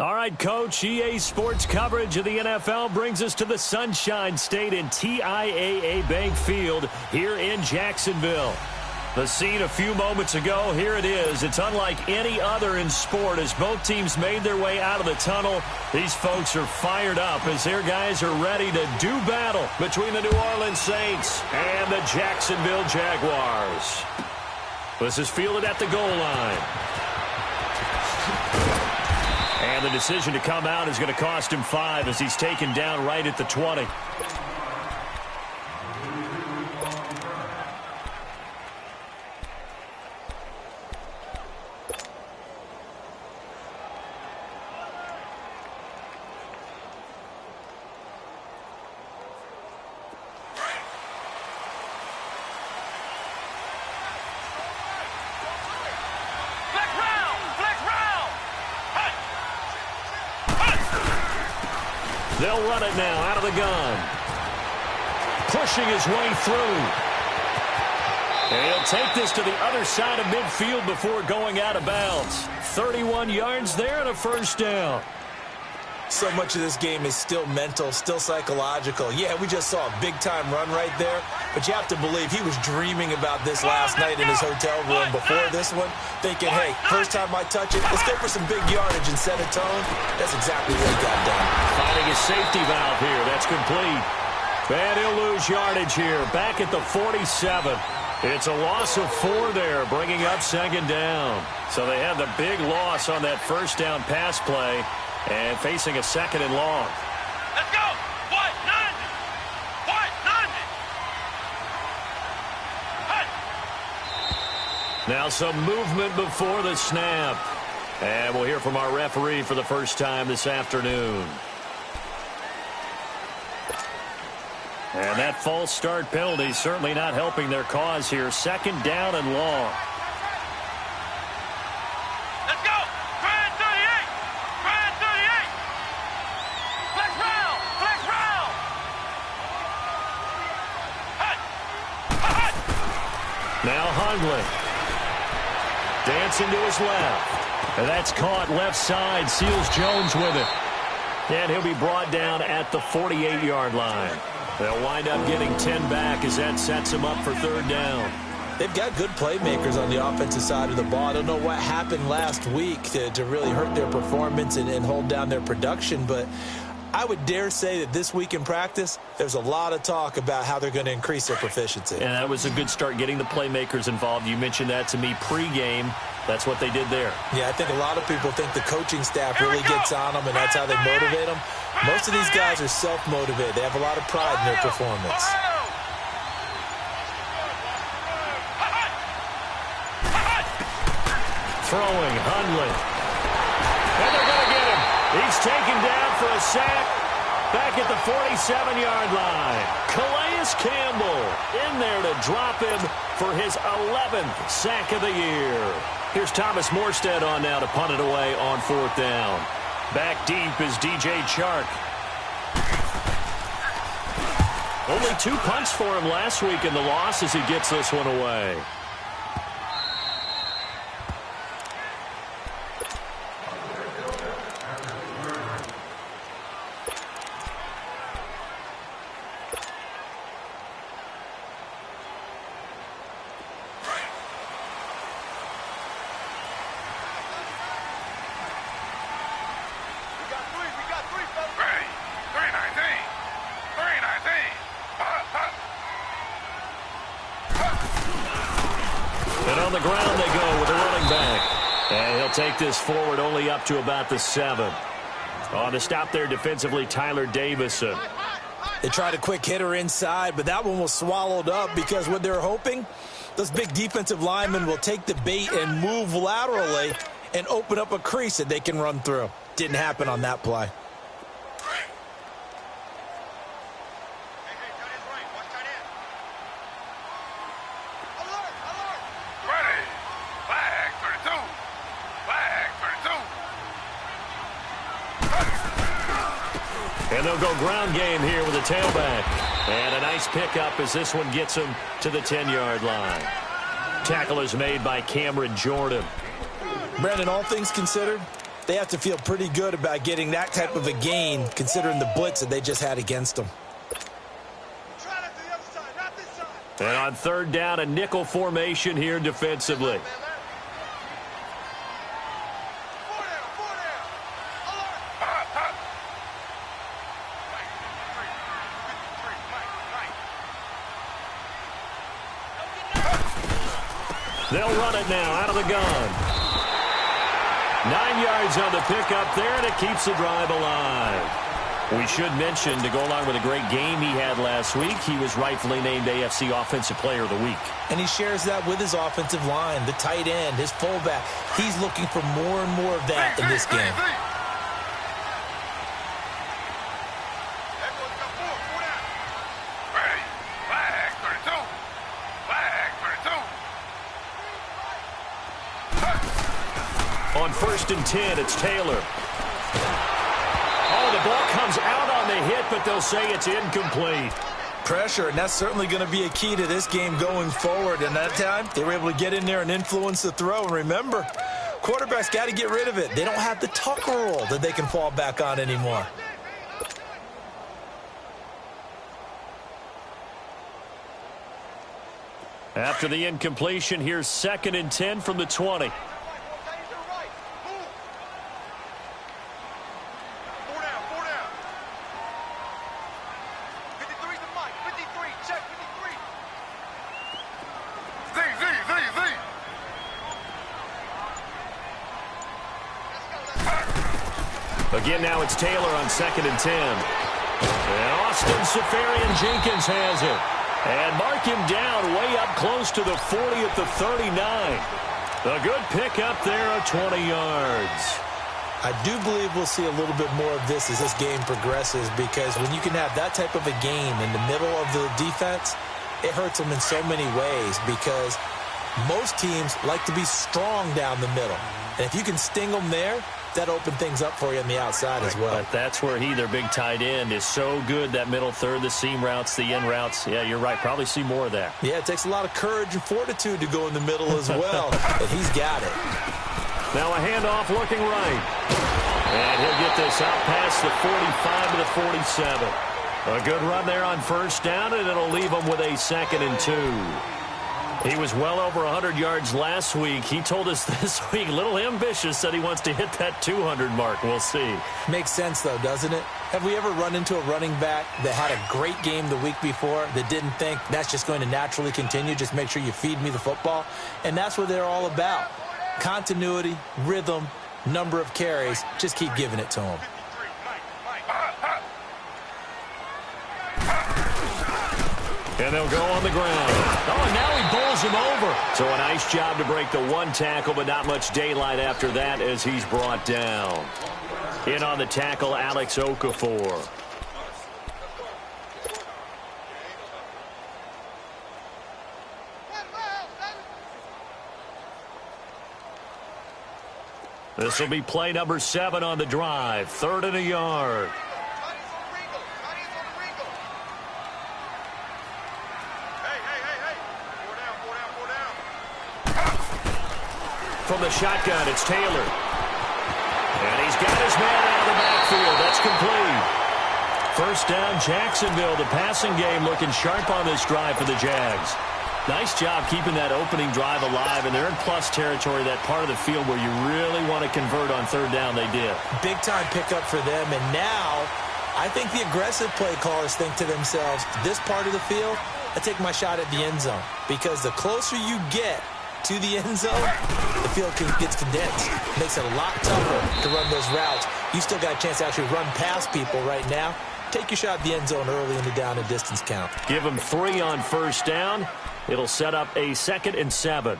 All right, Coach, EA Sports coverage of the NFL brings us to the Sunshine State in TIAA Bank Field here in Jacksonville. The scene a few moments ago, here it is. It's unlike any other in sport as both teams made their way out of the tunnel. These folks are fired up as their guys are ready to do battle between the New Orleans Saints and the Jacksonville Jaguars. This is fielded at the goal line. And the decision to come out is going to cost him 5 as he's taken down right at the 20. They'll run it now out of the gun. Pushing his way through. And he'll take this to the other side of midfield before going out of bounds. 31 yards there and a first down. So much of this game is still mental, still psychological. Yeah, we just saw a big-time run right there, but you have to believe he was dreaming about this last night in his hotel room before this one, thinking, hey, first time I touch it, let's go for some big yardage and set a tone. That's exactly what he got done. Finding his safety valve here. That's complete. And he'll lose yardage here. Back at the 47. It's a loss of 4 there, bringing up second down. So they had the big loss on that first down pass play. And facing a second and long. Let's go! What? 90! What? 90! Now some movement before the snap. And we'll hear from our referee for the first time this afternoon. And that false start penalty certainly not helping their cause here. Second down and long. Now Hundley. Dancing to his left. And that's caught left side. Seals Jones with it. And he'll be brought down at the 48-yard line. They'll wind up getting 10 back as that sets him up for third down. They've got good playmakers on the offensive side of the ball. I don't know what happened last week to really hurt their performance and hold down their production, but I would dare say that this week in practice, there's a lot of talk about how they're going to increase their proficiency. And that was a good start getting the playmakers involved. You mentioned that to me pregame. That's what they did there. Yeah, I think a lot of people think the coaching staff really gets on them, and that's how they motivate them. Most of these guys are self-motivated. They have a lot of pride in their performance. Throwing, Hundley. And they're going to get him. He's taken down for a sack back at the 47-yard line. Calais Campbell in there to drop him for his 11th sack of the year. Here's Thomas Morstead on now to punt it away on fourth down. Back deep is DJ Chark. Only 2 punts for him last week in the loss as he gets this one away. And on the ground they go with a running back. And he'll take this forward only up to about the 7. On to stop there defensively, Tyler Davison. They tried a quick hitter inside, but that one was swallowed up because what they're hoping, those big defensive linemen will take the bait and move laterally and open up a crease that they can run through. Didn't happen on that play. And they'll go ground game here with a tailback. And a nice pickup as this one gets him to the 10-yard line. Tackle is made by Cameron Jordan. Brandon, all things considered, they have to feel pretty good about getting that type of a gain considering the blitz that they just had against them. And on 3rd down, a nickel formation here defensively. They'll run it now out of the gun. 9 yards on the pickup there, and it keeps the drive alive. We should mention, to go along with a great game he had last week, he was rightfully named AFC Offensive Player of the Week. And he shares that with his offensive line, the tight end, his fullback. He's looking for more and more of that in this game. On 1st and 10, it's Taylor. Oh, the ball comes out on the hit, but they'll say it's incomplete. Pressure, and that's certainly going to be a key to this game going forward. And that time, they were able to get in there and influence the throw. And remember, quarterbacks got to get rid of it. They don't have the tuck rule that they can fall back on anymore. After the incompletion, here's 2nd and 10 from the 20. Again, now it's Taylor on 2nd and 10. And Austin Safarian-Jenkins has it. And mark him down way up close to the 40 at the 39. A good pickup there of 20 yards. I do believe we'll see a little bit more of this as this game progresses, because when you can have that type of a game in the middle of the defense, it hurts them in so many ways, because most teams like to be strong down the middle. And if you can sting them there, that opened things up for you on the outside as well. But that's where their big tight end, is so good, that middle third, the seam routes, the in routes. Yeah, you're right. Probably see more of that. Yeah, it takes a lot of courage and fortitude to go in the middle as well, but he's got it. Now a handoff looking right. And he'll get this out past the 45 to the 47. A good run there on 1st down, and it'll leave him with a 2nd and 2. He was well over 100 yards last week. He told us this week, a little ambitious, said he wants to hit that 200 mark. We'll see. Makes sense, though, doesn't it? Have we ever run into a running back that had a great game the week before that didn't think that's just going to naturally continue? Just make sure you feed me the football. And that's what they're all about. Continuity, rhythm, number of carries. Just keep giving it to them. And they'll go on the ground. Oh, and now he bowls him over. So a nice job to break the 1 tackle, but not much daylight after that as he's brought down. In on the tackle, Alex Okafor. This will be play number 7 on the drive. 3rd and a yard. From the shotgun, it's Taylor. And he's got his man out of the backfield. That's complete. First down, Jacksonville. The passing game looking sharp on this drive for the Jags. Nice job keeping that opening drive alive, and they're in plus territory, that part of the field where you really want to convert on 3rd down. They did. Big-time pickup for them, and now I think the aggressive play callers think to themselves, this part of the field, I take my shot at the end zone, because the closer you get to the end zone, the field gets condensed. It makes it a lot tougher to run those routes. You still got a chance to actually run past people right now. Take your shot at the end zone early in the down and distance count. Give them 3 on first down. It'll set up a 2nd and 7.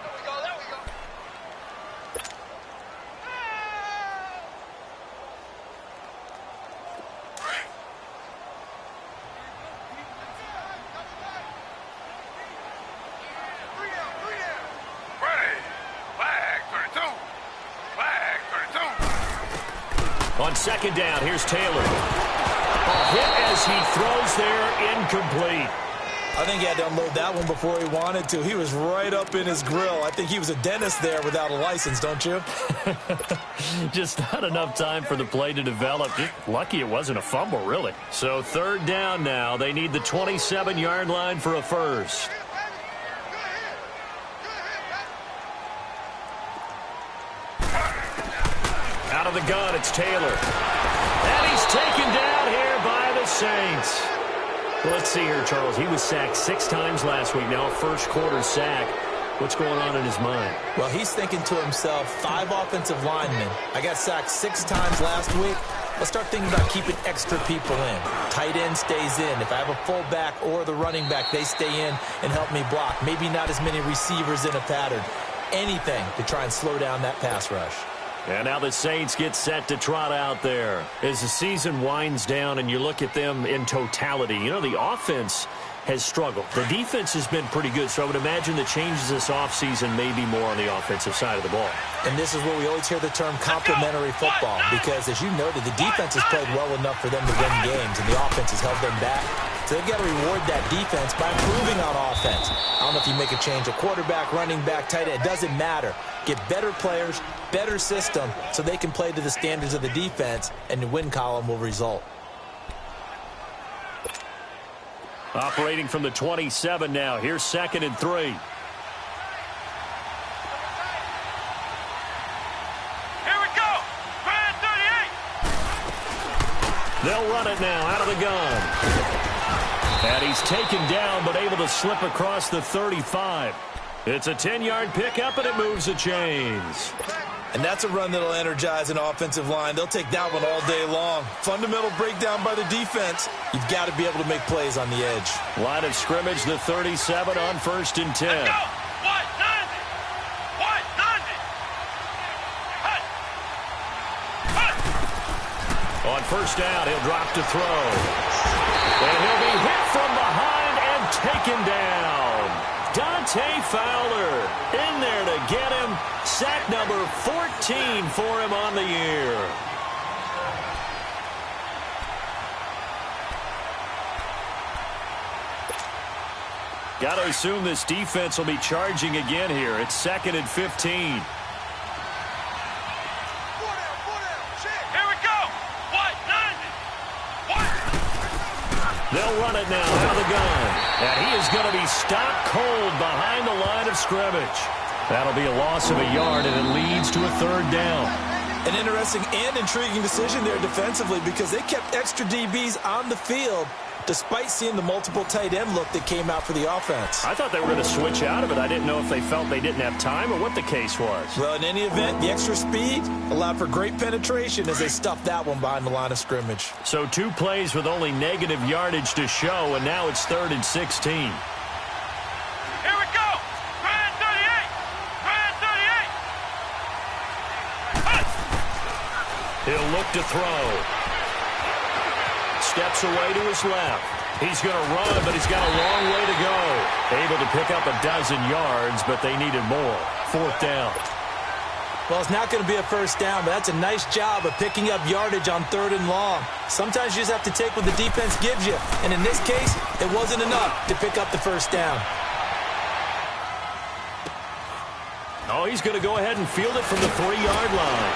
On 2nd down, here's Taylor. A hit as he throws there, incomplete. I think he had to unload that one before he wanted to. He was right up in his grill. I think he was a dentist there without a license, don't you? Just not enough time for the play to develop. Just lucky it wasn't a fumble, really. So 3rd down now. They need the 27-yard line for a first. Out of the gun, it's Taylor. And he's taken down here by the Saints. Let's see here, Charles. He was sacked 6 times last week. Now first quarter sack. What's going on in his mind? Well, he's thinking to himself, 5 offensive linemen. I got sacked 6 times last week. Let's start thinking about keeping extra people in. Tight end stays in. If I have a fullback or the running back, they stay in and help me block. Maybe not as many receivers in a pattern. Anything to try and slow down that pass rush. And now the Saints get set to trot out there. As the season winds down and you look at them in totality, you know, the offense has struggled. The defense has been pretty good, so I would imagine the changes this offseason may be more on the offensive side of the ball. And this is where we always hear the term complementary football, because as you noted, the defense has played well enough for them to win games, and the offense has held them back. So they've got to reward that defense by improving on offense. I don't know if you make a change, a quarterback, running back, tight end, it doesn't matter. Get better players, better system, so they can play to the standards of the defense, and the win column will result. Operating from the 27 now. Here's 2nd and 3. Here we go. Grand 38. They'll run it now out of the gun. And he's taken down but able to slip across the 35. It's a 10-yard pickup and it moves the chains. And that's a run that'll energize an offensive line. They'll take that one all day long. Fundamental breakdown by the defense. You've got to be able to make plays on the edge. Line of scrimmage, the 37 on 1st and 10. Let's go. What? 90. What? 90. Hut. Hut. On 1st down, he'll drop to throw. And he'll be hit from behind and taken down. Dante Fowler in there to get him. Sack number 14 for him on the year. Got to assume this defense will be charging again here. It's 2nd and 15. Here we go. What? 90. What? They'll run it now out of the gun. And he is going to be stopped cold behind the line of scrimmage. That'll be a loss of a yard, and it leads to a 3rd down. An interesting and intriguing decision there defensively, because they kept extra DBs on the field despite seeing the multiple tight end look that came out for the offense. I thought they were going to switch out of it. I didn't know if they felt they didn't have time or what the case was. Well, in any event, the extra speed allowed for great penetration as they stuffed that one behind the line of scrimmage. So 2 plays with only negative yardage to show, and now it's 3rd and 16. Here we go. Grand 38. Grand 38. Hut. He'll look to throw. Steps away to his left. He's going to run, but he's got a long way to go. Able to pick up a dozen yards, but they needed more. 4th down. Well, it's not going to be a first down, but that's a nice job of picking up yardage on 3rd and long. Sometimes you just have to take what the defense gives you, and in this case, it wasn't enough to pick up the first down. Oh, he's going to go ahead and field it from the 3-yard line.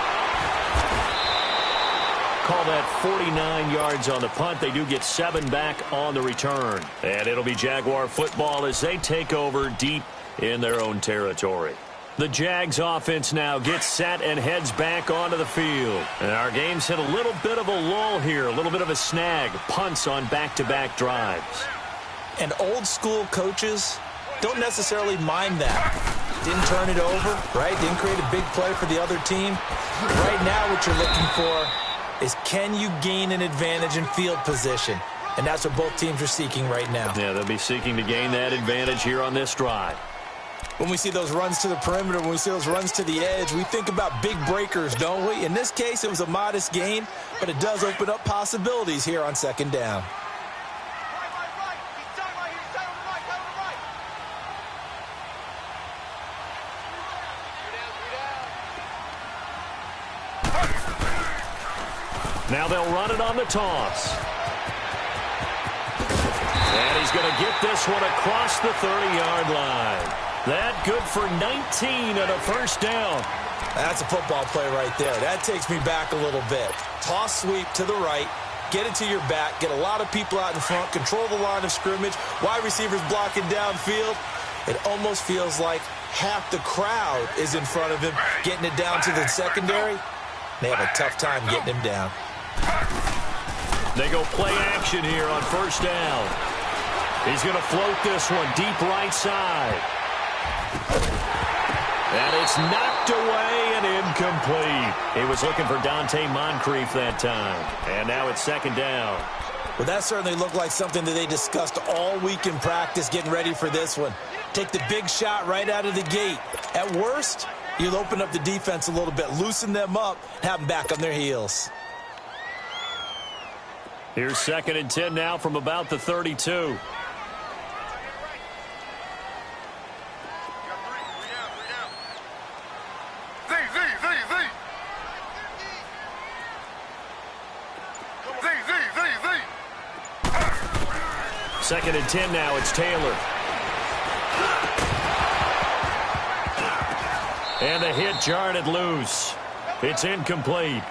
Call that 49 yards on the punt. They do get 7 back on the return. And it'll be Jaguar football as they take over deep in their own territory. The Jags offense now gets set and heads back onto the field. And our game's hit a little bit of a lull here, a little bit of a snag. Punts on back-to-back drives. And old-school coaches don't necessarily mind that. Didn't turn it over, right? Didn't create a big play for the other team. Right now what you're looking for is can you gain an advantage in field position? And that's what both teams are seeking right now. Yeah, they'll be seeking to gain that advantage here on this drive. When we see those runs to the perimeter, when we see those runs to the edge, we think about big breakers, don't we? In this case, it was a modest gain, but it does open up possibilities here on 2nd down. Now they'll run it on the toss. And he's going to get this one across the 30-yard line. That good for 19 and a first down. That's a football play right there. That takes me back a little bit. Toss sweep to the right. Get it to your back. Get a lot of people out in front. Control the line of scrimmage. Wide receivers blocking downfield. It almost feels like half the crowd is in front of him, getting it down to the secondary. They have a tough time getting him down. They go play action here on first down. He's going to float this one deep right side. And it's knocked away and incomplete. He was looking for Dante Moncrief that time. And now it's 2nd down. Well, that certainly looked like something that they discussed all week in practice getting ready for this one. Take the big shot right out of the gate. At worst, you'll open up the defense a little bit, loosen them up, have them back on their heels. Here's 2nd and 10 now from about the 32. Second and 10 now, it's Taylor. And the hit jarred it loose. It's incomplete.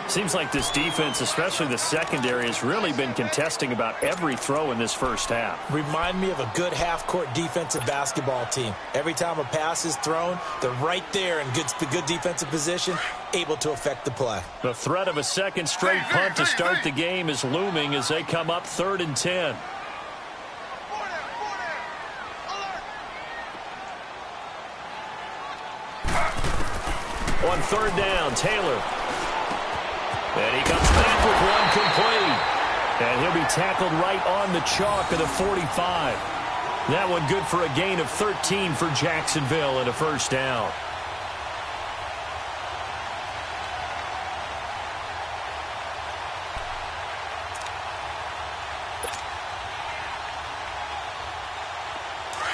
Seems like this defense, especially the secondary, has really been contesting about every throw in this first half. Remind me of a good half-court defensive basketball team. Every time a pass is thrown, they're right there in good defensive position, able to affect the play. The threat of a second straight punt to start the game is looming as they come up 3rd and 10. On 3rd down, Taylor. And he comes back with one complete. And he'll be tackled right on the chalk of the 45. That one good for a gain of 13 for Jacksonville and a first down.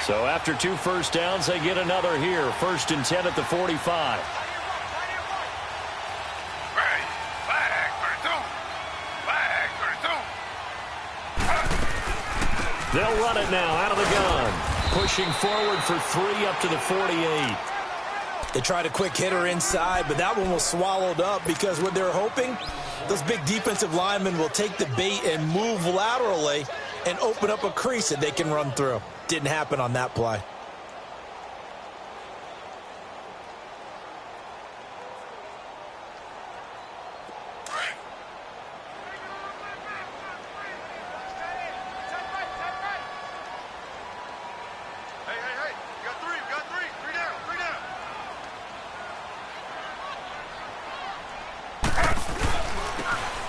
So after 2 first downs, they get another here. 1st and 10 at the 45. They'll run it now out of the gun. Pushing forward for 3 up to the 48. They tried a quick hitter inside, but that one was swallowed up because what they're hoping, those big defensive linemen will take the bait and move laterally and open up a crease that they can run through. Didn't happen on that play.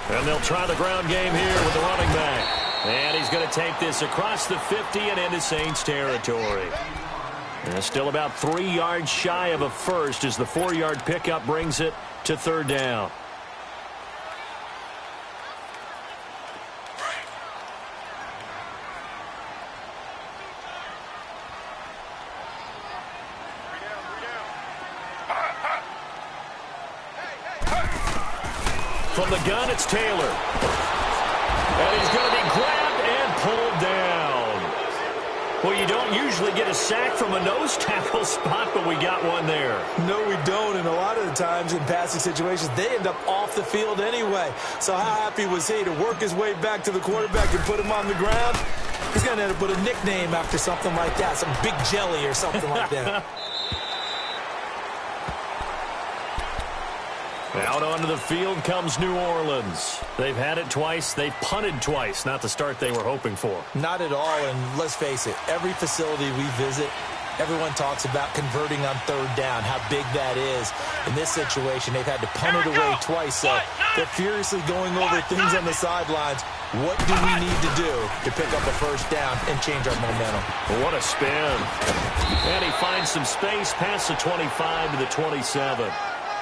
And they'll try the ground game here with the running back. And he's going to take this across the 50 and into Saints territory. And still about 3 yards shy of a first as the 4-yard pickup brings it to 3rd down. From the gun, it's Taylor. And he's going to be grabbed and pulled down. Well, you don't usually get a sack from a nose tackle spot, but we got one there. No, we don't, and a lot of the times in passing situations, they end up off the field anyway. So how happy was he to work his way back to the quarterback and put him on the ground? He's going to end up with a nickname after something like that, some Big Jelly or something like that. Out onto the field comes New Orleans. They've had it twice. They've punted twice. Not the start they were hoping for. Not at all, and let's face it, every facility we visit, everyone talks about converting on third down, how big that is. In this situation, they've had to punt it away twice, so they're furiously going over things on the sidelines. What do we need to do to pick up a first down and change our momentum? What a spin. And he finds some space past the 25 to the 27.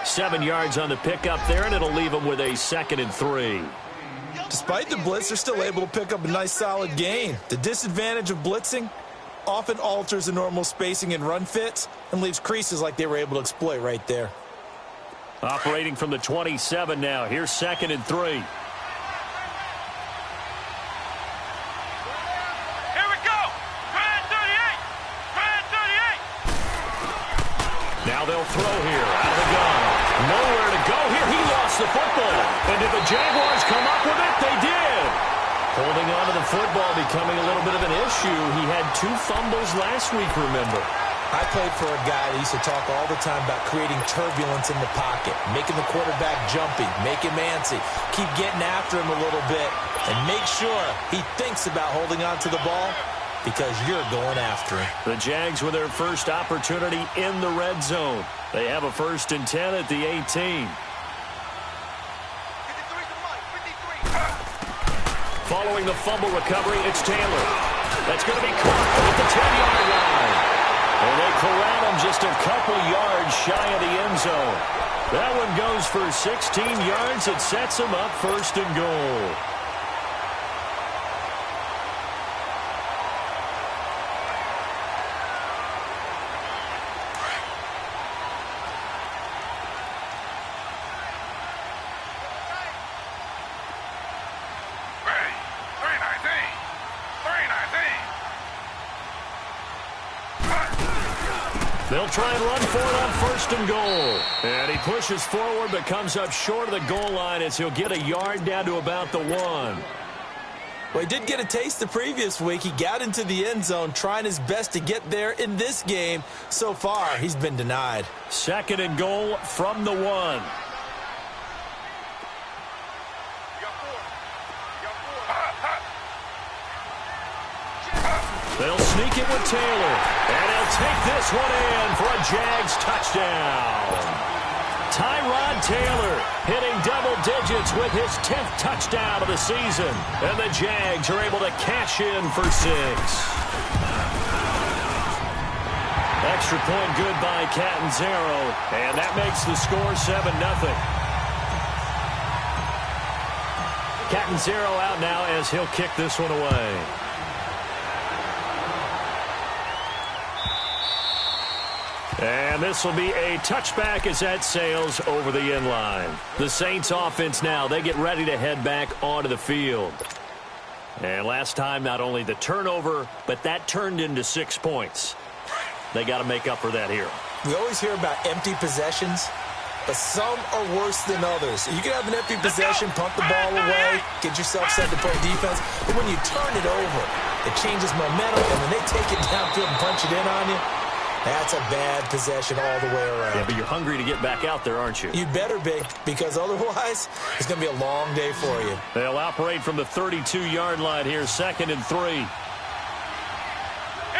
7 yards on the pickup there, and it'll leave him with a 2nd and 3. Despite the blitz, they're still able to pick up a nice, solid gain. The disadvantage of blitzing often alters the normal spacing and run fits and leaves creases like they were able to exploit right there. Operating from the 27 now. Here's 2nd and 3. Now they'll throw here out of the gun. Nowhere to go here. He lost the football. And did the Jaguars come up with it? They did. Holding on to the football becoming a little bit of an issue. He had 2 fumbles last week, remember. I played for a guy that used to talk all the time about creating turbulence in the pocket, making the quarterback jumpy, make him antsy, keep getting after him a little bit, and make sure he thinks about holding on to the ball because you're going after him. The Jags with their first opportunity in the red zone. They have a 1st and 10 at the 18. Following the fumble recovery, it's Taylor. That's going to be caught at the 10-yard line. And they corral him just a couple yards shy of the end zone. That one goes for 16 yards. It sets him up 1st and goal. They'll try and run for it on 1st and goal. And he pushes forward but comes up short of the goal line as he'll get a yard down to about the 1. Well, he did get a taste the previous week. He got into the end zone trying his best to get there in this game. So far, he's been denied. 2nd and goal from the 1. They'll sneak it with Taylor. And he'll take this one in for a Jags touchdown. Tyrod Taylor hitting double digits with his 10th touchdown of the season. And the Jags are able to cash in for 6. Extra point good by Catanzaro. And that makes the score 7-0. Catanzaro out now as he'll kick this one away. And this will be a touchback as that sails over the end line. The Saints offense now, they get ready to head back onto the field. And last time, not only the turnover, but that turned into 6 points. They got to make up for that here. We always hear about empty possessions, but some are worse than others. You can have an empty possession, punt the ball away, get yourself set to play defense, but when you turn it over, it changes momentum, and when they take it downfield and punch it in on you, that's a bad possession all the way around. Yeah, but you're hungry to get back out there, aren't you? You better be, because otherwise, it's going to be a long day for you. They'll operate from the 32-yard line here, 2nd and 3. Here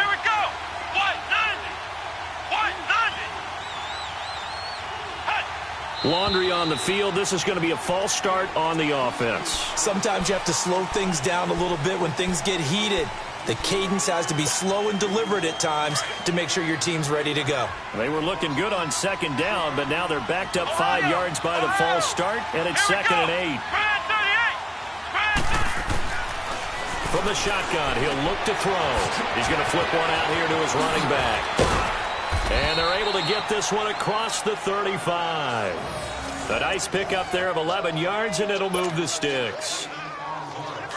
we go. 190. Laundry on the field. This is going to be a false start on the offense. Sometimes you have to slow things down a little bit when things get heated. The cadence has to be slow and deliberate at times to make sure your team's ready to go. They were looking good on 2nd down, but now they're backed up 5 yards by the false start, and it's 2nd and 8. From the shotgun, he'll look to throw. He's going to flip one out here to his running back. And they're able to get this one across the 35. A nice pickup there of 11 yards, and it'll move the sticks.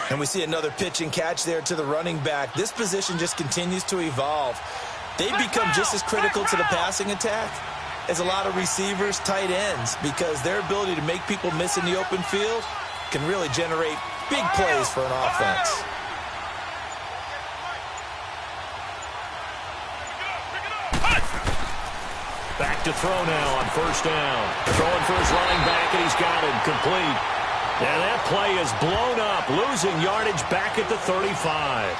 And we see another pitch and catch there to the running back. This position just continues to evolve. They've become just as critical to the passing attack as a lot of receivers, tight ends, because their ability to make people miss in the open field can really generate big plays for an offense. Back to throw now on first down. Throwing for his running back, and he's got it complete. And that play is blown up, losing yardage back at the 35.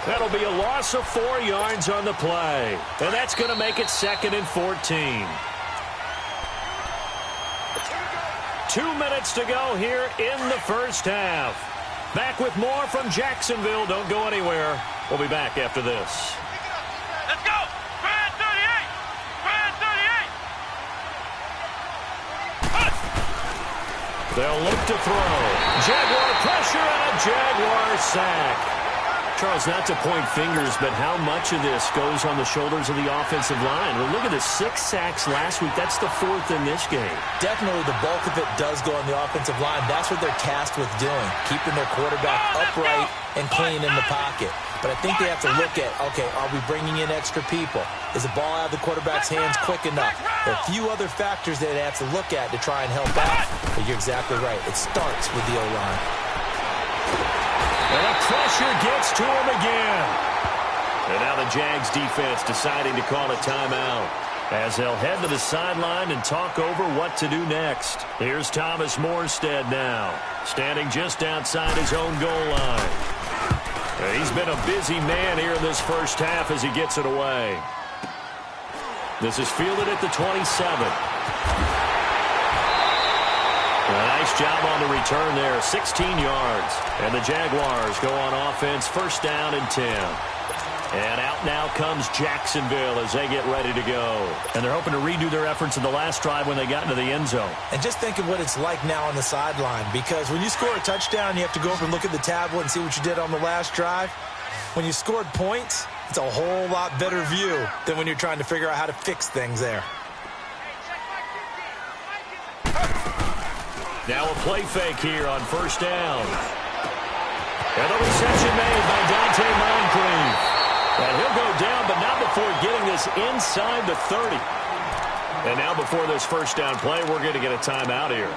That'll be a loss of 4 yards on the play. And that's going to make it 2nd and 14. 2 minutes to go here in the first half. Back with more from Jacksonville. Don't go anywhere. We'll be back after this. Let's go! Brand 38! Brand 38! They'll look to throw. Jaguar pressure and a Jaguar sack. Charles, not to point fingers, but how much of this goes on the shoulders of the offensive line? Well, look at the 6 sacks last week. That's the 4th in this game. Definitely the bulk of it does go on the offensive line. That's what they're tasked with doing, keeping their quarterback upright and clean in the pocket. But I think they have to look at, okay, are we bringing in extra people? Is the ball out of the quarterback's hands quick enough? There are a few other factors that they have to look at to try and help out. But you're exactly right. It starts with the O-line. And the pressure gets to him again. And now the Jags defense deciding to call a timeout as they'll head to the sideline and talk over what to do next. Here's Thomas Morstead now, standing just outside his own goal line. And he's been a busy man here in this first half as he gets it away. This is fielded at the 27. A nice job on the return there, 16 yards. And the Jaguars go on offense, first down and 10. And out now comes Jacksonville as they get ready to go. And they're hoping to redo their efforts in the last drive when they got into the end zone. And just think of what it's like now on the sideline, because when you score a touchdown, you have to go over and look at the tablet and see what you did on the last drive. When you scored points, it's a whole lot better view than when you're trying to figure out how to fix things there. Now a play fake here on first down. And the reception made by Dante Moncrief. And he'll go down, but not before getting this inside the 30. And now before this first down play, we're going to get a timeout here,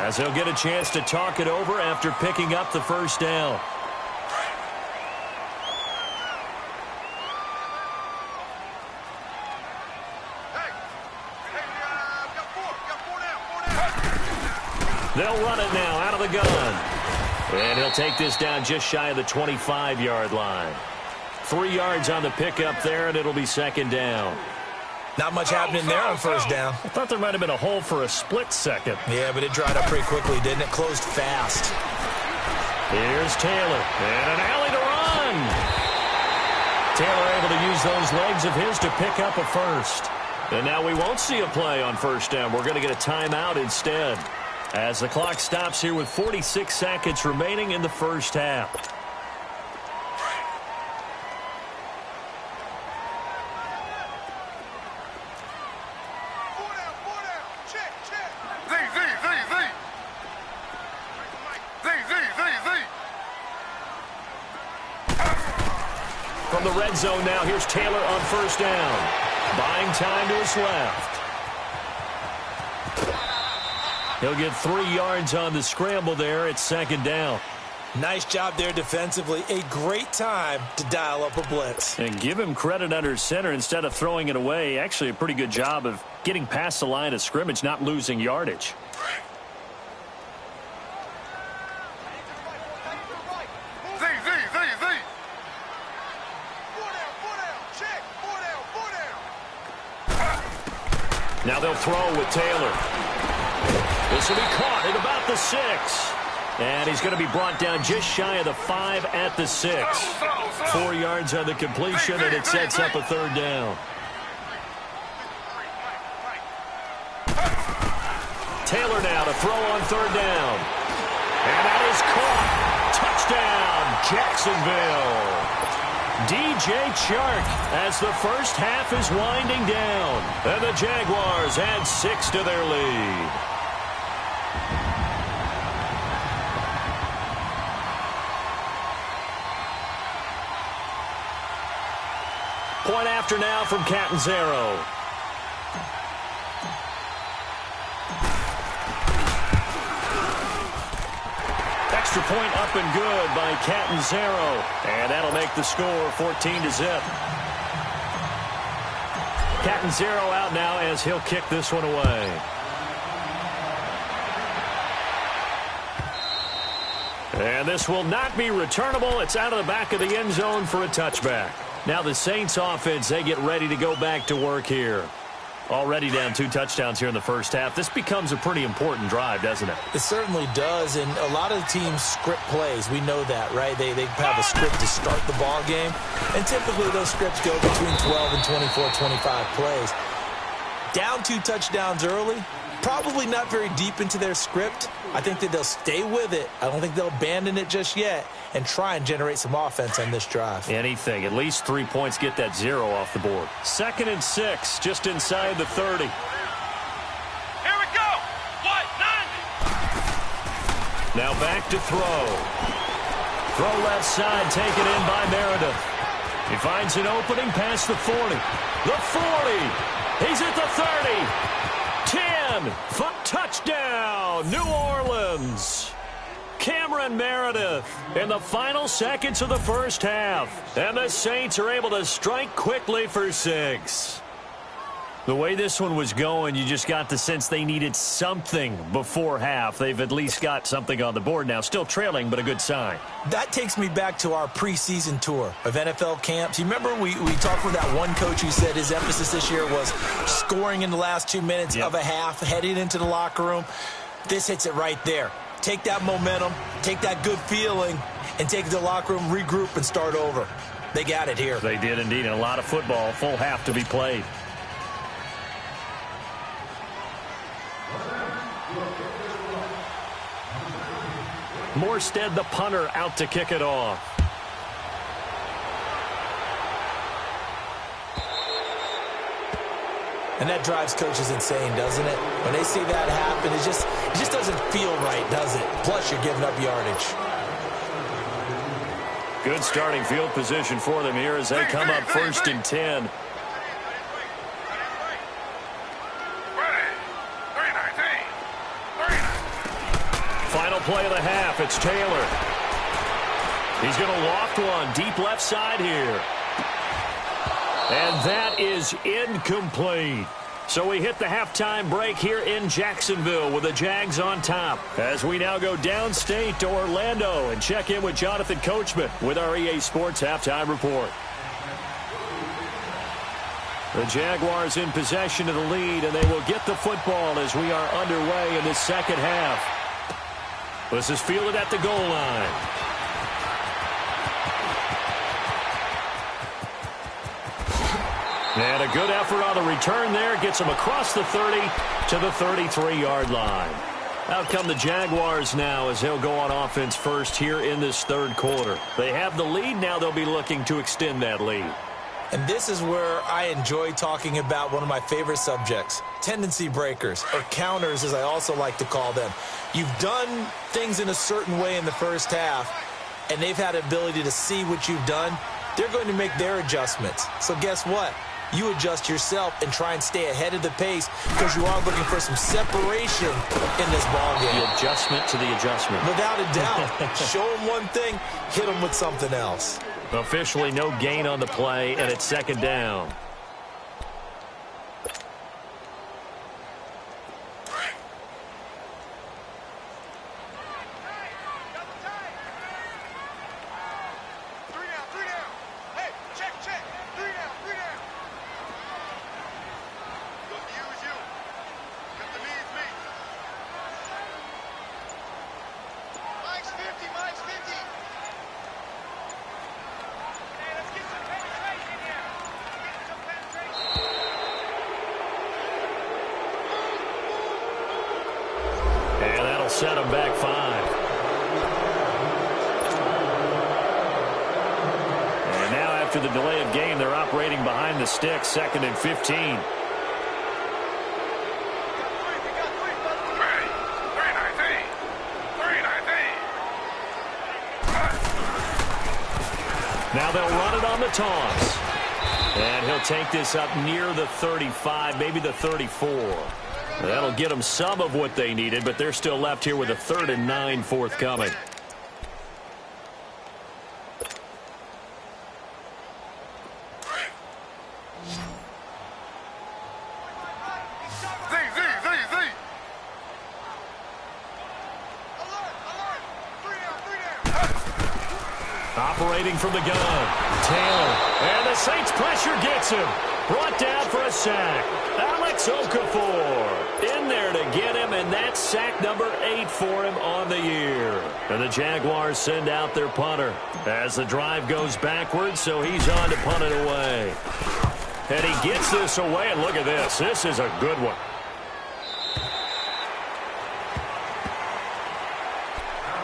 as they'll get a chance to talk it over after picking up the first down. They'll run it now out of the gun. And he'll take this down just shy of the 25-yard line. 3 yards on the pickup there, and it'll be second down. Not much happening there on first down. I thought there might have been a hole for a split second. Yeah, but it dried up pretty quickly, didn't it? Closed fast. Here's Taylor. And an alley to run. Taylor able to use those legs of his to pick up a first. And now we won't see a play on first down. We're going to get a timeout instead, as the clock stops here with 46 seconds remaining in the first half. From the red zone now, here's Taylor on first down. Buying time to his left. He'll get 3 yards on the scramble there at second down. Nice job there defensively. A great time to dial up a blitz. And give him credit under center instead of throwing it away. Actually a pretty good job of getting past the line of scrimmage, not losing yardage. Now they'll throw with Taylor. This will be caught at about the 6. And he's going to be brought down just shy of the 5 at the 6. 4 yards on the completion, and it sets up a third down. Taylor now to throw on third down. And that is caught. Touchdown, Jacksonville. DJ Chark as the first half is winding down. And the Jaguars add 6 to their lead. Point after now from Catanzaro. Extra point up and good by Catanzaro. And that'll make the score 14-0. Catanzaro out now as he'll kick this one away. And this will not be returnable. It's out of the back of the end zone for a touchback. Now the Saints offense, they get ready to go back to work here. Already down 2 touchdowns here in the first half. This becomes a pretty important drive, doesn't it? It certainly does, and a lot of teams script plays. We know that, right? They have a script to start the ball game, and typically those scripts go between 12 and 24, 25 plays. Down 2 touchdowns early, probably not very deep into their script. I think that they'll stay with it. I don't think they'll abandon it just yet and try and generate some offense on this drive. Anything. At least 3 points, get that 0 off the board. 2nd and 6, just inside the 30. Here we go. What? 90. Now back to throw. Throw left side, taken in by Meredith. He finds an opening past the 40. The 40. He's at the 30. 10, touchdown, New Orleans. Cameron Meredith in the final seconds of the first half. And the Saints are able to strike quickly for 6. The way this one was going, you just got the sense they needed something before half. They've at least got something on the board now. Still trailing, but a good sign. That takes me back to our preseason tour of NFL camps. You remember we talked with that one coach who said his emphasis this year was scoring in the last 2 minutes of a half, heading into the locker room. This hits it right there. Take that momentum, take that good feeling, and take it to the locker room, regroup, and start over. They got it here. They did indeed, and a lot of football, full half to be played. Morstead, the punter, out to kick it off. And that drives coaches insane, doesn't it? When they see that happen, it just doesn't feel right, does it? Plus, you're giving up yardage. Good starting field position for them here as they come up 1st and 10. Final play of the half. It's Taylor. He's going to loft one deep left side here. And that is incomplete. So we hit the halftime break here in Jacksonville with the Jags on top. As we now go downstate to Orlando and check in with Jonathan Coachman with our EA Sports Halftime Report. The Jaguars in possession of the lead, and they will get the football as we are underway in the second half. This is fielded at the goal line. And a good effort on the return there. Gets him across the 30 to the 33-yard line. Out come the Jaguars now as they'll go on offense first here in this 3rd quarter. They have the lead. Now they'll be looking to extend that lead. And this is where I enjoy talking about one of my favorite subjects, tendency breakers, or counters as I also like to call them. You've done things in a certain way in the first half, and they've had the ability to see what you've done. They're going to make their adjustments. So guess what? You adjust yourself and try and stay ahead of the pace because you are looking for some separation in this ball game. The adjustment to the adjustment. Without a doubt. Show them one thing, hit them with something else. Officially no gain on the play, and it's 2nd down. Set him back 5. And now after the delay of game, they're operating behind the sticks, 2nd and 15. Now they'll run it on the toss. And he'll take this up near the 35, maybe the 34. That'll get them some of what they needed, but they're still left here with a 3rd and 9 forthcoming. Operating from the gun, Taylor, and the Saints pressure gets him. Brought down for a sack. Alex Okafor in there to get him, and that's sack number 8 for him on the year. And the Jaguars send out their punter as the drive goes backwards, so he's on to punt it away. And he gets this away, and look at this. This is a good one.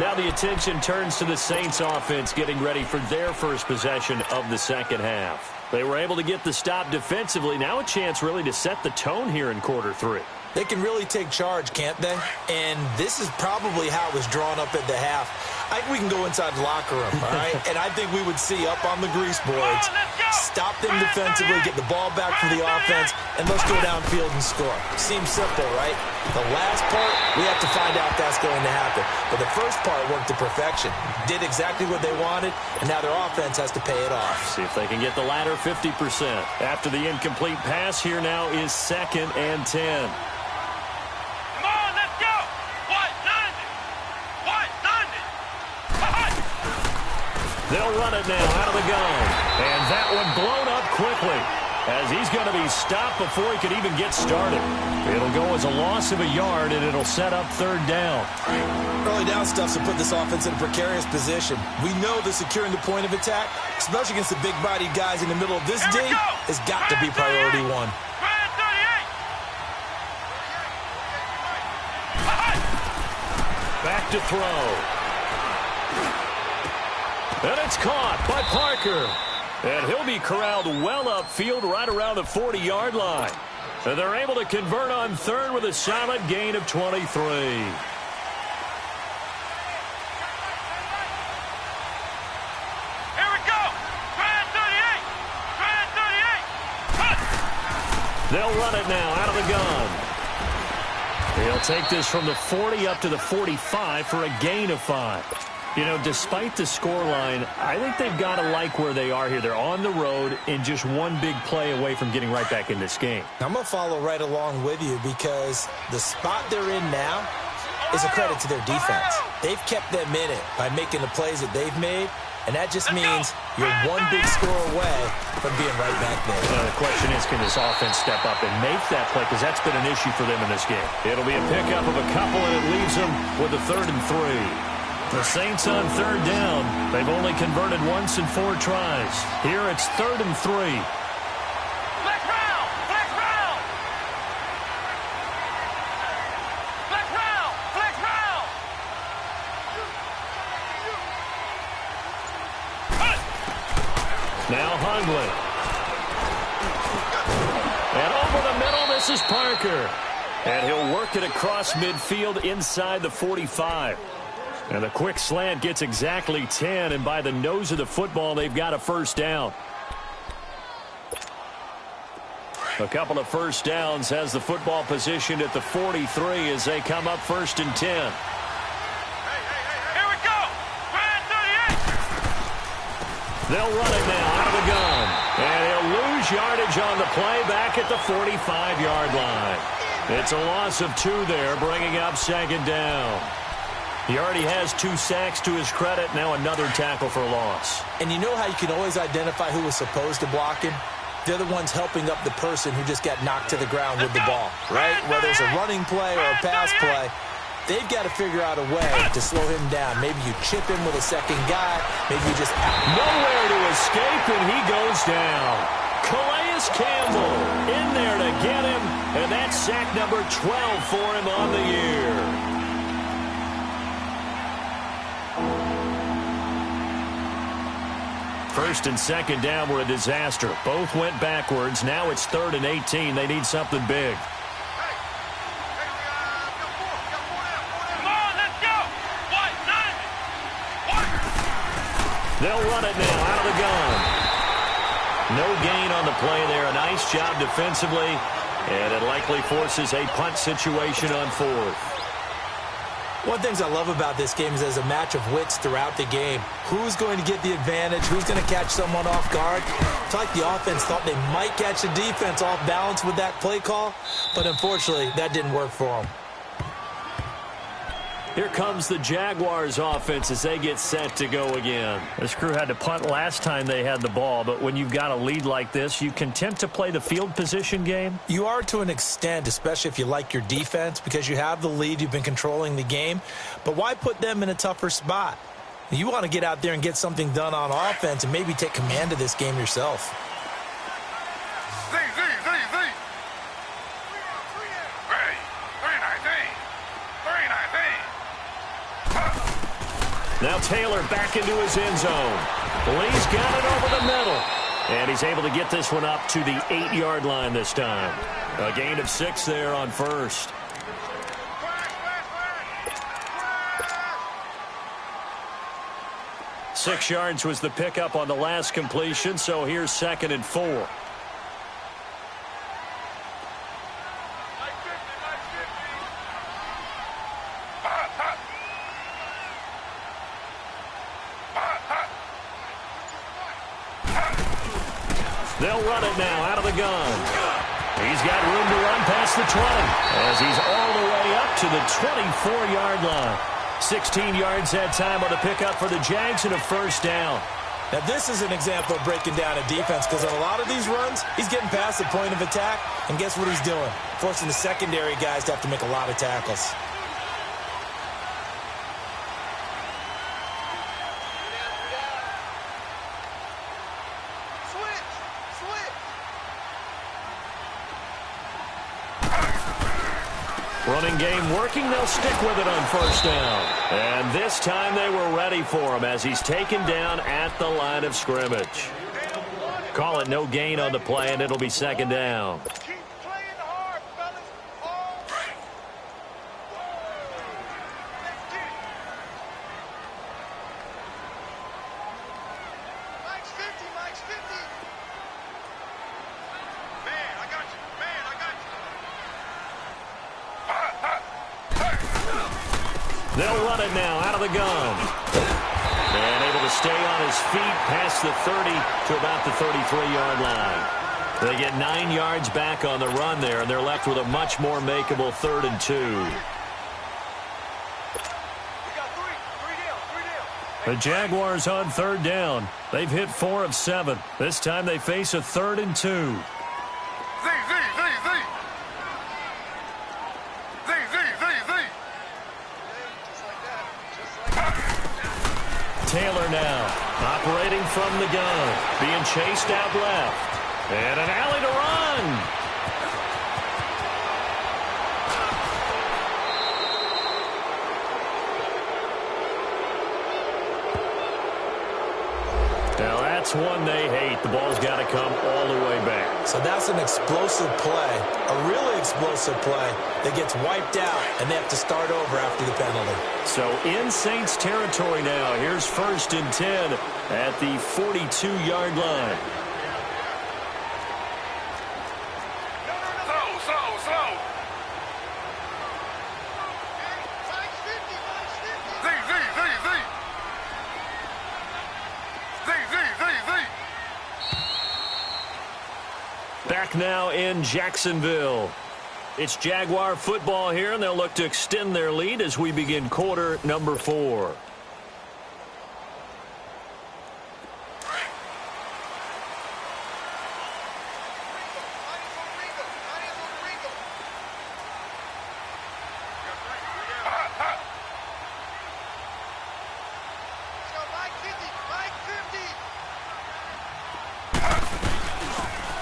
Now the attention turns to the Saints offense getting ready for their first possession of the second half. They were able to get the stop defensively. Now a chance really to set the tone here in quarter 3. They can really take charge, can't they? And this is probably how it was drawn up at the half. I think we can go inside the locker room, all right? And I think we would see up on the grease boards, stop them defensively, get the ball back for the offense, and let's go downfield and score. Seems simple, right? The last part, we have to find out if that's going to happen. But the first part worked to perfection. Did exactly what they wanted, and now their offense has to pay it off. See if they can get the latter 50%. After the incomplete pass, here now is 2nd and 10. They'll run it now out of the gun. And that one blown up quickly as he's going to be stopped before he could even get started. It'll go as a loss of a yard, and it'll set up 3rd down. Early down stuff's to put this offense in a precarious position. We know that securing the point of attack, especially against the big-bodied guys in the middle of this D, has got to be priority 1. Back to throw. And it's caught by Parker. And he'll be corralled well upfield right around the 40-yard line. And they're able to convert on 3rd with a solid gain of 23. Here we go. Grand 38. Grand 38. They'll run it now out of the gun. He'll take this from the 40 up to the 45 for a gain of 5. You know, despite the scoreline, I think they've got to like where they are here. They're on the road and just one big play away from getting right back in this game. I'm going to follow right along with you because the spot they're in now is a credit to their defense. They've kept them in it by making the plays that they've made, and that just means you're one big score away from being right back there. The question is, can this offense step up and make that play? Because that's been an issue for them in this game. It'll be a pickup of a couple, and it leaves them with a 3rd and 3. The Saints on 3rd down. They've only converted once in 4 tries. Here it's 3rd and 3. Flex round! Flex round! Flex round! Flex round! Now Hungley. And over the middle, this is Parker. And he'll work it across midfield inside the 45. And the quick slant gets exactly 10, and by the nose of the football, they've got a 1st down. A couple of 1st downs has the football positioned at the 43 as they come up 1st and 10. Here we go! Grand 38! They'll run it now out of the gun. And he'll lose yardage on the play back at the 45-yard line. It's a loss of 2 there, bringing up 2nd down. He already has 2 sacks to his credit. Now another tackle for loss. And you know how you can always identify who was supposed to block him? They're the ones helping up the person who just got knocked to the ground with the ball, right? Whether it's a running play or a pass play, they've got to figure out a way to slow him down. Maybe you chip him with a second guy. Maybe you just nowhere to escape, and he goes down. Calais Campbell in there to get him, and that's sack number 12 for him on the year. First and 2nd down were a disaster. Both went backwards. Now it's 3rd and 18. They need something big. Come on, let's go! What? 90! What? They'll run it now out of the gun. No gain on the play there. A nice job defensively, and it likely forces a punt situation on fourth. One of the things I love about this game is there's a match of wits throughout the game. Who's going to get the advantage? Who's going to catch someone off guard? It's like the offense thought they might catch the defense off balance with that play call, but unfortunately, that didn't work for them. Here comes the Jaguars offense as they get set to go again. This crew had to punt last time they had the ball, but when you've got a lead like this, you content to play the field position game? You are to an extent, especially if you like your defense, because you have the lead, you've been controlling the game. But why put them in a tougher spot? You want to get out there and get something done on offense and maybe take command of this game yourself. Now Taylor back into his end zone. Lee's got it over the middle. And he's able to get this one up to the 8-yard line this time. A gain of 6 there on first. Six yards was the pickup on the last completion, so here's 2nd and 4. They'll run it now out of the gun. He's got room to run past the 20 as he's all the way up to the 24-yard line. 16 yards that time on the pickup for the Jags and a first down. Now, this is an example of breaking down a defense because on a lot of these runs, he's getting past the point of attack, and guess what he's doing? Forcing the secondary guys to have to make a lot of tackles. Running game working. They'll stick with it on first down. And this time they were ready for him as he's taken down at the line of scrimmage. Call it no gain on the play, and it'll be 2nd down. They'll run it now out of the gun. And able to stay on his feet past the 30 to about the 33-yard line. They get 9 yards back on the run there, and they're left with a much more makeable 3rd and 2. The Jaguars on 3rd down. They've hit 4 of 7. This time they face a 3rd and 2. Taylor now operating from the gun, being chased out left, and an alley to run. Now that's one they hate. The ball's got to come all the way back. So that's an explosive play, a really explosive play that gets wiped out, and they have to start over after the penalty. So in Saints territory now. Here's 1st and 10 at the 42-yard line. Back now in Jacksonville. It's Jaguar football here, and they'll look to extend their lead as we begin quarter number 4.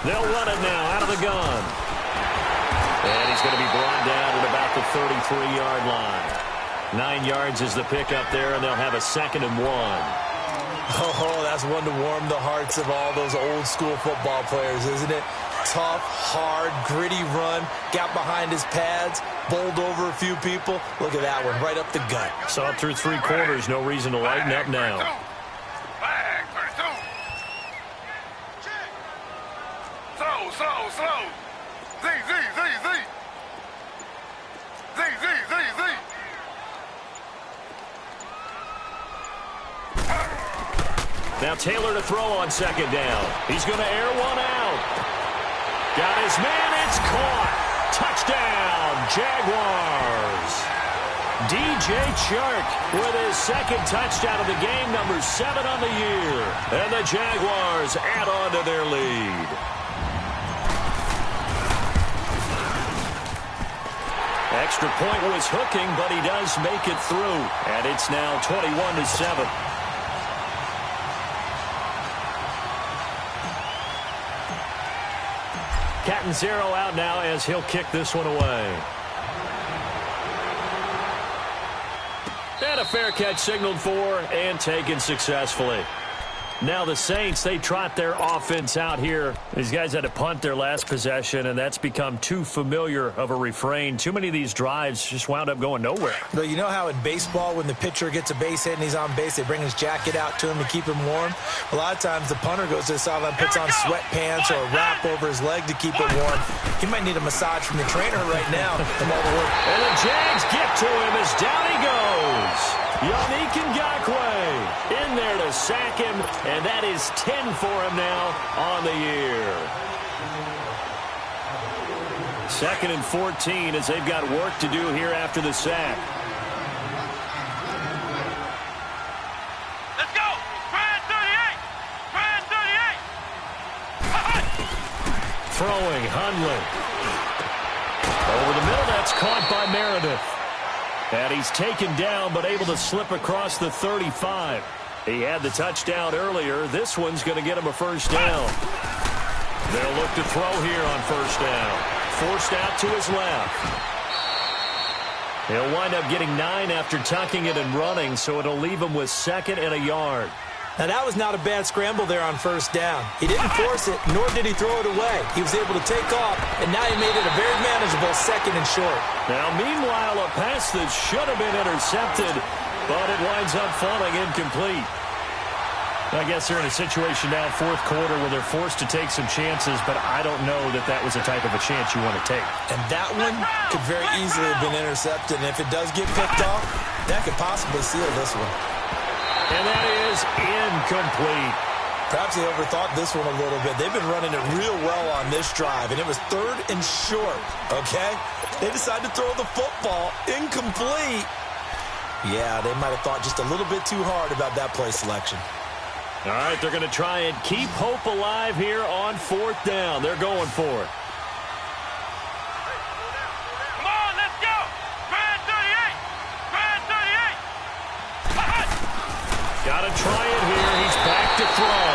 They'll run it now out of the gun. And he's going to be brought down at about the 33-yard line. 9 yards is the pickup there, and they'll have a 2nd and 1. Oh, that's one to warm the hearts of all those old-school football players, isn't it? Tough, hard, gritty run, got behind his pads, bowled over a few people. Look at that one, right up the gut. Saw it through 3 quarters, no reason to lighten up now. slow. Z, Z, Z, Z. Z, Z, Z, Z. Now Taylor to throw on second down. He's going to air one out. Got his man. It's caught. Touchdown, Jaguars. DJ Chark with his second touchdown of the game, number 7 on the year. And the Jaguars add on to their lead. Extra point was hooking, but he does make it through. And it's now 21-7. Catanzaro out now as he'll kick this one away. And a fair catch signaled for and taken successfully. Now the Saints, they trot their offense out here. These guys had to punt their last possession, and that's become too familiar of a refrain. Too many of these drives just wound up going nowhere. But you know how in baseball, when the pitcher gets a base hit and he's on base, they bring his jacket out to him to keep him warm? A lot of times the punter goes to the sideline, puts on sweatpants or a wrap over his leg to keep it warm. He might need a massage from the trainer right now from all the work. And the Jags get to him as down he goes. Yannick Ngakoue in there to sack him, and that is 10 for him now on the year. 2nd and 14 as they've got work to do here after the sack. Let's go. Brand 38. Brand 38. Throwing, Hundley. Over the middle, that's caught by Meredith. And he's taken down, but able to slip across the 35. He had the touchdown earlier. This one's going to get him a first down. They'll look to throw here on first down. Forced out to his left. He'll wind up getting 9 after tucking it and running, so it'll leave him with 2nd and a yard. Now, that was not a bad scramble there on first down. He didn't force it, nor did he throw it away. He was able to take off, and now he made it a very manageable 2nd and short. Now, meanwhile, a pass that should have been intercepted, but it winds up falling incomplete. I guess they're in a situation now, 4th quarter, where they're forced to take some chances, but I don't know that that was the type of a chance you want to take. And that one could very easily have been intercepted, and if it does get picked off, that could possibly seal this one. And that is incomplete. Perhaps they overthought this one a little bit. They've been running it real well on this drive, and it was 3rd and short, okay? They decided to throw the football incomplete. Yeah, they might have thought just a little bit too hard about that play selection. All right, they're going to try and keep hope alive here on 4th down. They're going for it. Come on, let's go. Brand 38. Brand 38. Got to try it here. He's back to throw.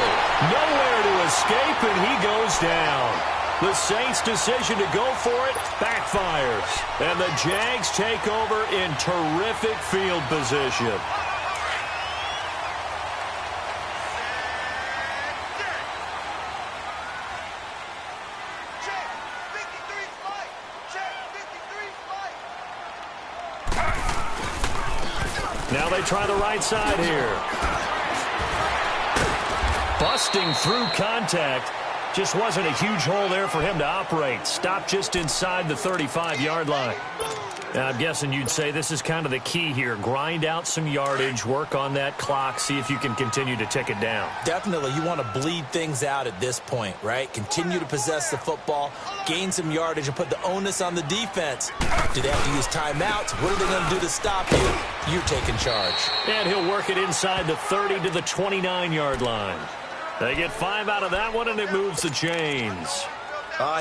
Nowhere to escape, and he goes down. The Saints' decision to go for it backfires. And the Jags take over in terrific field position. Now they try the right side here. Busting through contact. Just wasn't a huge hole there for him to operate. Stopped just inside the 35-yard line. Now, I'm guessing you'd say this is kind of the key here. Grind out some yardage, work on that clock, see if you can continue to tick it down. Definitely, you want to bleed things out at this point, right? Continue to possess the football, gain some yardage, and put the onus on the defense. Do they have to use timeouts? What are they going to do to stop you? You're taking charge. And he'll work it inside the 30 to the 29-yard line. They get 5 out of that one, and it moves the chains.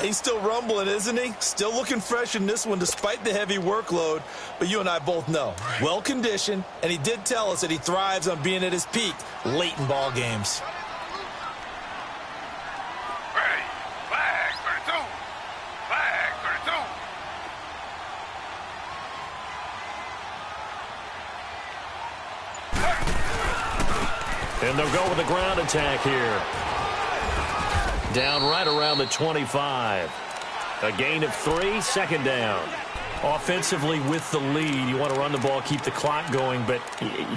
He's still rumbling, isn't he? Still looking fresh in this one despite the heavy workload. But you and I both know, well-conditioned, and he did tell us that he thrives on being at his peak late in ball games. Ready. Flag 32. Flag 32. And they'll go with the ground attack here. Down right around the 25. A gain of 3, 2nd down. Offensively with the lead, you want to run the ball, keep the clock going, but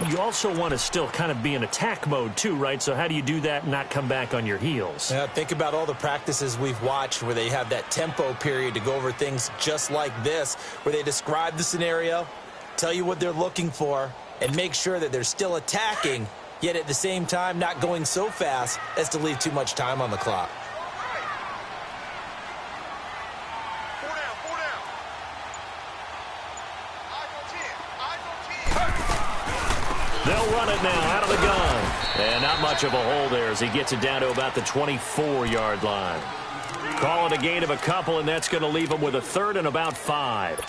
you also want to still kind of be in attack mode too, right? So how do you do that and not come back on your heels? Yeah, think about all the practices we've watched where they have that tempo period to go over things just like this, where they describe the scenario, tell you what they're looking for, and make sure that they're still attacking, yet at the same time not going so fast as to leave too much time on the clock. They'll run it now out of the gun. And not much of a hole there as he gets it down to about the 24-yard line. Call it a gain of a couple, and that's going to leave them with a third and about 5.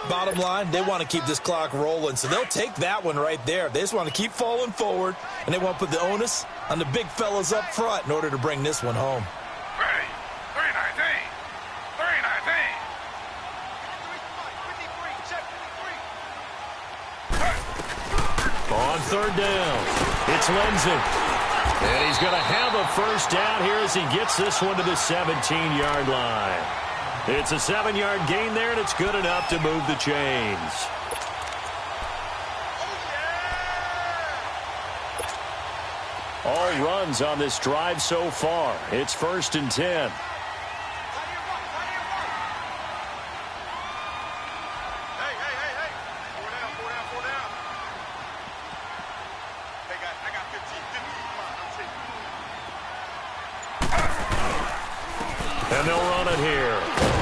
Bottom line, they want to keep this clock rolling, so they'll take that one right there. They just want to keep falling forward, and they want to put the onus on the big fellas up front in order to bring this one home. Ready. 319. 319. On third down, it's Lindsay. And he's going to have a first down here as he gets this one to the 17-yard line. It's a 7-yard gain there, and it's good enough to move the chains. All runs on this drive so far. It's 1st and 10. And they'll run it here.